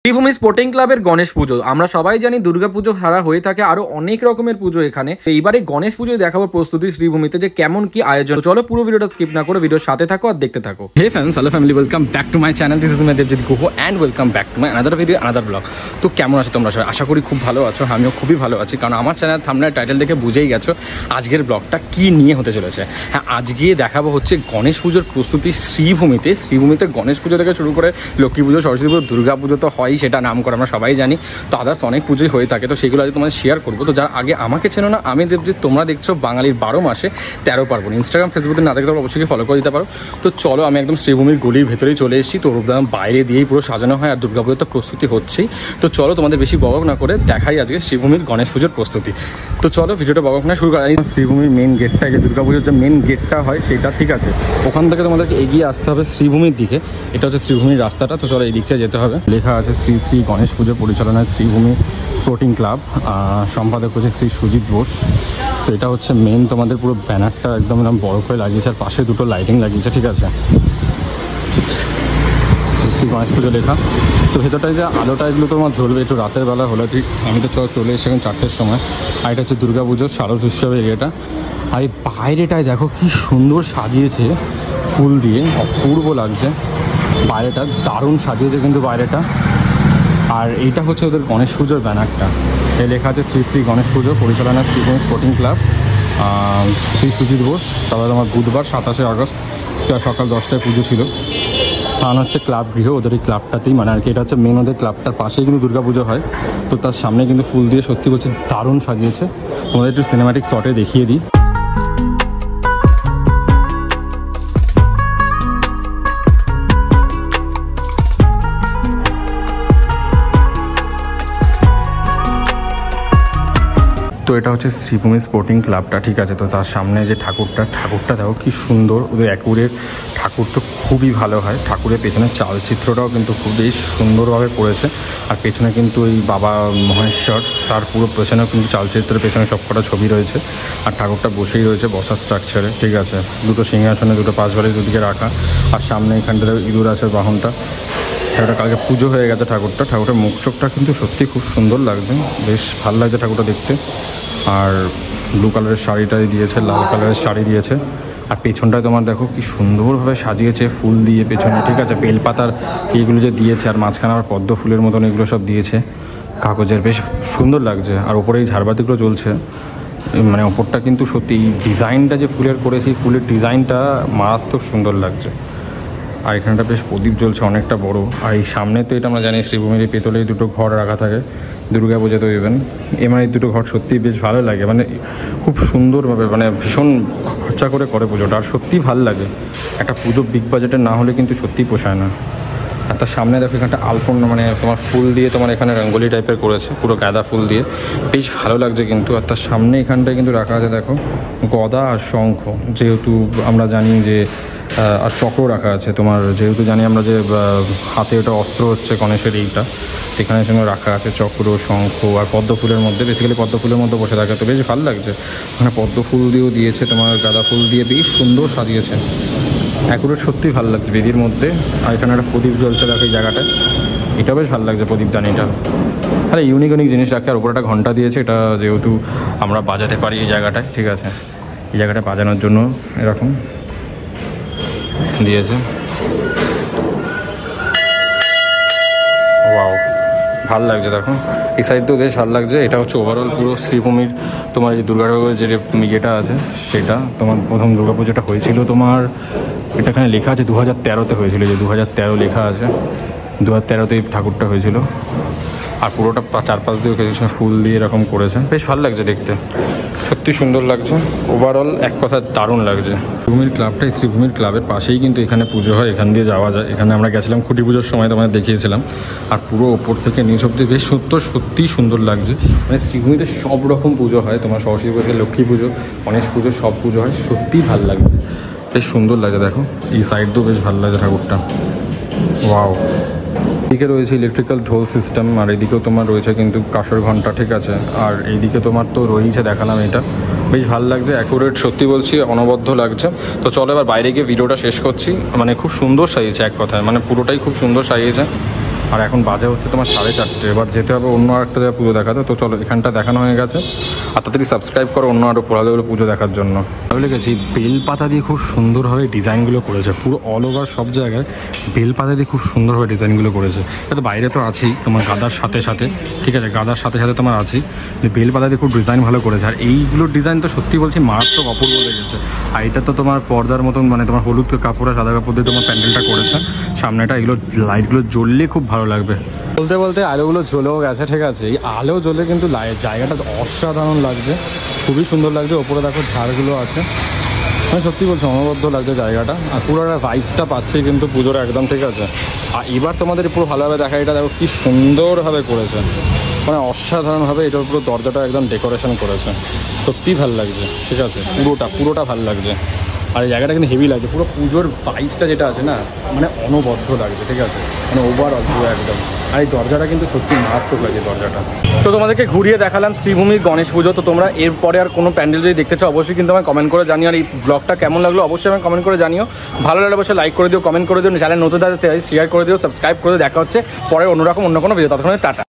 Sreebhumi sporting ক্লাবের গণেশ পুজো। আমরা সবাই জানি দুর্গা পুজো ছাড়া হয়ে থাকে আরো অনেক রকমের পুজো এখানে। এইবারে গণেশ পুজোয় দেখাবো প্রস্তুতি শ্রীভূমিতে যে কেমন কি আয়োজন। চলো পুরো ভিডিওটা স্কিপ না করে ভিডিওর সাথে থাকো আর দেখতে থাকো। Hey friends, hello family, welcome back to my channel. This is my Devjit Guho and welcome back to my another video, another vlog. তো কেমন আছো তোমরা সবাই? আশা করি খুব ভালো আছো। আমিও খুবই ভালো আছি, কারণ আমার চ্যানেল থাম্বনেল টাইটেল দেখে বুঝেই গেছো আজকের ব্লগটা কি নিয়ে হতে চলেছে। হ্যাঁ, আজকে দেখাবো হচ্ছে গণেশ পুজোর প্রস্তুতি শ্রীভূমিতে। শ্রীভূমিতে গণেশ পুজো থেকে শুরু করে লক্ষ্মী পুজো, সরস্বতী পুজো, দুর্গা পুজো তো হয়, সেটা নাম করে আমরা সবাই জানি। তো আদার্স অনেক পুজোই হয়ে থাকে, তো সেগুলো আজ তোমাদের শেয়ার করবো। তো যারা আগে আমাকে চেনো না, আমি দেবজিৎ, তোমরা দেখছো বাঙালির 12 মাসে 13 পার্বণ। ইনস্টাগ্রাম ফেসবুকে না দেখতে পারো, অবশ্যই ফলো করে দিতে পারো। তো চলো, আমি একদম শ্রীভূমির গলির ভেতরেই চলে এসেছি। তো রূপদান বাইরে দিয়েই পুরো সাজানো হয়, আর দুর্গাপুজোর তো প্রস্তুতি হচ্ছেই। তো চলো, তোমাদের বেশি বকবক না করে দেখাই আজকে শ্রীভূমির গণেশ পুজোর প্রস্তুতি। তো চলো, ভিডিওটা বকবক না শুরু করা। শ্রীভূমির মেন গেটটা, যে দুর্গাপুজোর যে মেন গেটটা হয় সেটা, ঠিক আছে, ওখান থেকে তোমাদেরকে এগিয়ে আসতে হবে শ্রীভূমির দিকে। এটা হচ্ছে শ্রীভূমির রাস্তাটা। তো চলো, এই দিকটা যেতে হবে। লেখা আছে শ্রী শ্রী গণেশ পুজো পরিচালনায় শ্রীভূমি স্পোর্টিং ক্লাব, সম্পাদক হচ্ছে শ্রী সুজিত বোস। তো এটা হচ্ছে মেন তোমাদের পুরো ব্যানারটা একদম বড় করে লাগিয়েছে, আর পাশে দুটো লাইটিং লাগিয়েছে, ঠিক আছে, শ্রী গণেশ পুজো লেখা। তো ভেতরটায় যে আলোটা এগুলো তোমার জ্বলবে একটু রাতের বেলা হলে, ঠিক। আমি তো চলে এসেছি এখন 4টের সময়। আর এটা হচ্ছে দুর্গা পুজোর শারদ উৎসবের এরিয়াটা। আর এই বাইরেটায় দেখো কি সুন্দর সাজিয়েছে ফুল দিয়ে, অপূর্ব লাগছে বাইরেটা, দারুণ সাজিয়েছে কিন্তু বাইরেটা। আর এইটা হচ্ছে ওদের গণেশ পুজোর ব্যানারটা। এই লেখা আছে শ্রী শ্রী গণেশ পুজো পরিচালনা শ্রীভূমি স্পোর্টিং ক্লাব, শ্রী সুজিত বোস। তারপরে আমার বুধবার 27শে আগস্ট সকাল 10টায় পুজো ছিল। স্থান হচ্ছে ক্লাব গৃহ, ওদের এই ক্লাবটাতেই, মানে আর কি। এটা হচ্ছে মেন ওদের ক্লাবটার পাশেই কিন্তু দুর্গা পুজো হয়। তো তার সামনে কিন্তু ফুল দিয়ে সত্যি বলছে দারুণ সাজিয়েছে। তোমাদের একটু সিনেম্যাটিক শটে দেখিয়ে দিই। তো এটা হচ্ছে শ্রীভূমি স্পোর্টিং ক্লাবটা, ঠিক আছে। তো তার সামনে যে ঠাকুরটা দেখো কি সুন্দর। ওদের একুরের ঠাকুর তো খুবই ভালো হয়। ঠাকুরের পেছনে চালচিত্রটাও কিন্তু খুব বেশ সুন্দরভাবে করেছে। আর পেছনে কিন্তু এই বাবা মহেশ্বর, তার পুরো পেছনেও কিন্তু চালচিত্রের পেছনে সবকটা ছবি রয়েছে। আর ঠাকুরটা বসেই রয়েছে বসার স্ট্রাকচারে, ঠিক আছে। দুটো সিংহাসনে দুটো পাঁচবাড়ি দুদিকে রাখা। আর সামনে এখানটাতে ইঁদুর আছে, বাহনটা। ঠাকুরটা কালকে পুজো হয়ে গেছে। ঠাকুরটার মুখ চোখটা কিন্তু সত্যি খুব সুন্দর লাগছে, বেশ ভালো লাগছে ঠাকুরটা দেখতে। আর ব্লু কালারের শাড়িটাই দিয়েছে, লাল কালারের শাড়ি দিয়েছে। আর পেছনটায় তোমার দেখো কি সুন্দরভাবে সাজিয়েছে ফুল দিয়ে পেছনে, ঠিক আছে। বেলপাতার এইগুলো যে দিয়েছে, আর মাঝখানে আবার পদ্ম ফুলের মতন এগুলো সব দিয়েছে কাগজের, বেশ সুন্দর লাগছে। আর ওপরে এই ঝাড়বাতিগুলো জ্বলছে, মানে ওপরটা কিন্তু সত্যি ডিজাইনটা যে ফুলের করেছে, ফুলের ডিজাইনটা মারাত্মক সুন্দর লাগছে। আর এখানটা বেশ প্রদীপ জ্বলছে অনেকটা বড়। আর এই সামনে তো এটা আমরা জানি শ্রীভূমির পেতলে দুটো ঘর রাখা থাকে দুর্গা পুজোতে ইভেন। এই দুটো ঘর সত্যিই বেশ ভালো লাগে, মানে খুব সুন্দরভাবে, মানে ভীষণ খরচা করে পুজোটা। আর সত্যিই ভালো লাগে। একটা পুজো বিগ বাজেটের না হলে কিন্তু সত্যিই পোষায় না। আর তার সামনে দেখো এখানটা আলপনা, মানে তোমার ফুল দিয়ে তোমার এখানে রঙ্গোলি টাইপের করেছে, পুরো গাঁদা ফুল দিয়ে, বেশ ভালো লাগছে কিন্তু। আর তার সামনে এখানটায় কিন্তু রাখা আছে দেখো গদা আর শঙ্খ, যেহেতু আমরা জানি যে, আর চক্র রাখা আছে তোমার, যেহেতু জানি আমরা যে হাতে ওটা অস্ত্র হচ্ছে গণেশের, এইটা এখানে সঙ্গে রাখা আছে চক্র, শঙ্খ। আর পদ্ম ফুলের মধ্যে, বেসিক্যালি পদ্ম ফুলের মধ্যে বসে থাকে, তো বেশ ভালো লাগছে। মানে পদ্ম ফুল দিয়েও দিয়েছে তোমার, গাঁদা ফুল দিয়ে বেশ সুন্দর সাজিয়েছে। অ্যাকুরেট সত্যি ভালো লাগছে বেদির মধ্যে। আর এখানে একটা প্রদীপ জ্বলছে দেখো এই জায়গাটায়, এটা বেশ ভালো লাগছে প্রদীপদানিটা। আরে ইউনিক জিনিস রাখে। আর উপরে একটা ঘন্টা দিয়েছে, এটা যেহেতু আমরা বাজাতে পারি এই জায়গাটায়, ঠিক আছে। এই জায়গাটায় বাজানোর জন্য এরকম দিয়েছে। ওয়াও, ভালো লাগছে দেখো। এই সাইডটাও বেশ ভালো লাগছে। এটা হচ্ছে ওভারঅল পুরো শ্রীভূমির তোমার এই দুর্গা ঠাকুরের যে ইয়েটা আছে সেটা। তোমার প্রথম দুর্গা পুজোটা হয়েছিল তোমার, এটা এখানে লেখা আছে 2013-তে হয়েছিল, যে 2013 লেখা আছে। 2013-তেই ঠাকুরটা হয়েছিল। আর পুরোটা চারপাশ দিয়ে ফুল দিয়ে এরকম করেছে, বেশ ভালো লাগছে দেখতে, সত্যি সুন্দর লাগছে। ওভারঅল এক কথা দারুণ লাগছে। শ্রীভূমির ক্লাবটা, শ্রীভূমির ক্লাবের পাশেই কিন্তু এখানে পুজো হয়, এখান দিয়ে যাওয়া যায়। এখানে আমরা গেছিলাম খুঁটি পুজোর সময়, তোমাদের দেখিয়েছিলাম। আর পুরো ওপর থেকে নিচ অব্দি বেশ সত্যিই সুন্দর লাগছে। মানে শ্রীভূমিতে সব রকম পুজো হয়, তোমার সরস্বতী পুজো, লক্ষ্মী পুজো, গণেশ পুজো, সব পুজো হয়, সত্যিই ভালো লাগবে, বেশ সুন্দর লাগে। দেখো এই সাইড দিয়েও বেশ ভালো লাগে ঠাকুরটা। ওয়াও, এদিকে রয়েছে ইলেকট্রিক্যাল ঢোল সিস্টেম, আর এদিকেও তোমার রয়েছে কিন্তু কাঁসর ঘন্টা, ঠিক আছে। আর এইদিকে তোমার তো রয়েছে, দেখালাম এটা, বেশ ভালো লাগছে। অ্যাকুরেট সত্যি বলছি, অনবদ্য লাগছে। তো চলো এবার বাইরে গিয়ে ভিডিওটা শেষ করছি। মানে খুব সুন্দর সাজিয়েছে এক কথায়, মানে পুরোটাই খুব সুন্দর সাজিয়েছে। আর এখন বাজে হচ্ছে তোমার 4:30। এবার যেতে হবে অন্য একটা জায়গায় পুজো দেখাতে। তো চলো, এখানটা দেখানো হয়ে গেছে, আর তাড়াতাড়ি সাবস্ক্রাইব করো অন্য আরও ভালো পুজো দেখার জন্য। ভালো লেগেছে, এই বেলপাতা দিয়ে খুব সুন্দরভাবে ডিজাইনগুলো করেছে, পুরো অল ওভার সব জায়গায় বেলপাতা দিয়ে খুব সুন্দরভাবে ডিজাইনগুলো করেছে। এটা বাইরে তো আছেই তোমার গাদার সাথে সাথে, ঠিক আছে, গাদার সাথে সাথে তোমার আছেই, বেলপাতা দিয়ে খুব ডিজাইন ভালো করেছে। আর এইগুলোর ডিজাইন তো সত্যি বলছি মারাত্মক অপূর্ব লেগেছে। আর এটা তো তোমার পর্দার মতন, মানে তোমার হলুদ কাপড় আর সাদা কাপড় দিয়ে তোমার প্যান্ডেলটা করেছে সামনেটা। এগুলো লাইটগুলো জ্বললে খুব ভালো লাগবে। বলতে বলতে আলোগুলো জ্বলেও গেছে, ঠিক আছে। এই আলো জ্বলে কিন্তু জায়গাটা অসাধারণ লাগছে, খুবই সুন্দর লাগছে। ওপরে দেখো ঝাড়গুলো আছে, মানে সত্যি বলছি অনবদ্য লাগছে জায়গাটা। আর পুরো ভাইবসটা পাচ্ছি কিন্তু পুজোর একদম, ঠিক আছে। আর এবার তোমাদের পুরো ভালোভাবে দেখা, এটা দেখো কি সুন্দরভাবে করেছে, মানে অসাধারণভাবে এটার পুরো দরজাটা একদম ডেকোরেশন করেছে, সত্যিই ভালো লাগছে, ঠিক আছে। পুরোটা ভালো লাগছে। আর এই জায়গাটা কিন্তু হেভি লাগছে, পুরো পুজোর ভাইবসটা যেটা আছে না, মানে অনবদ্য লাগছে, ঠিক আছে, মানে ওভারঅল পুরো একদম। আর এই দরজাটা কিন্তু সত্যি মারাত্মক লাগছে দরজাটা। তো তোমাদেরকে ঘুরিয়ে দেখালাম শ্রীভূমির গণেশ পুজো। তো তোমরা এরপরে আর কোনো প্যান্ডেল যদি দেখতে চাও অবশ্যই কিন্তু আমায় কমেন্ট করে জানিও। আর এই ব্লগটা কেমন লাগলো অবশ্যই আমায় কমেন্ট করে জানিও। ভালো লাগলে অবশ্যই লাইক করে দিও, কমেন্ট করে দিও, চ্যানেল নতুন চ্যানেল শেয়ার করে দিও, সাবস্ক্রাইব করে দিও। দেখা হচ্ছে পরে অন্য কোনো ভিডিও। ততক্ষণে টাটা।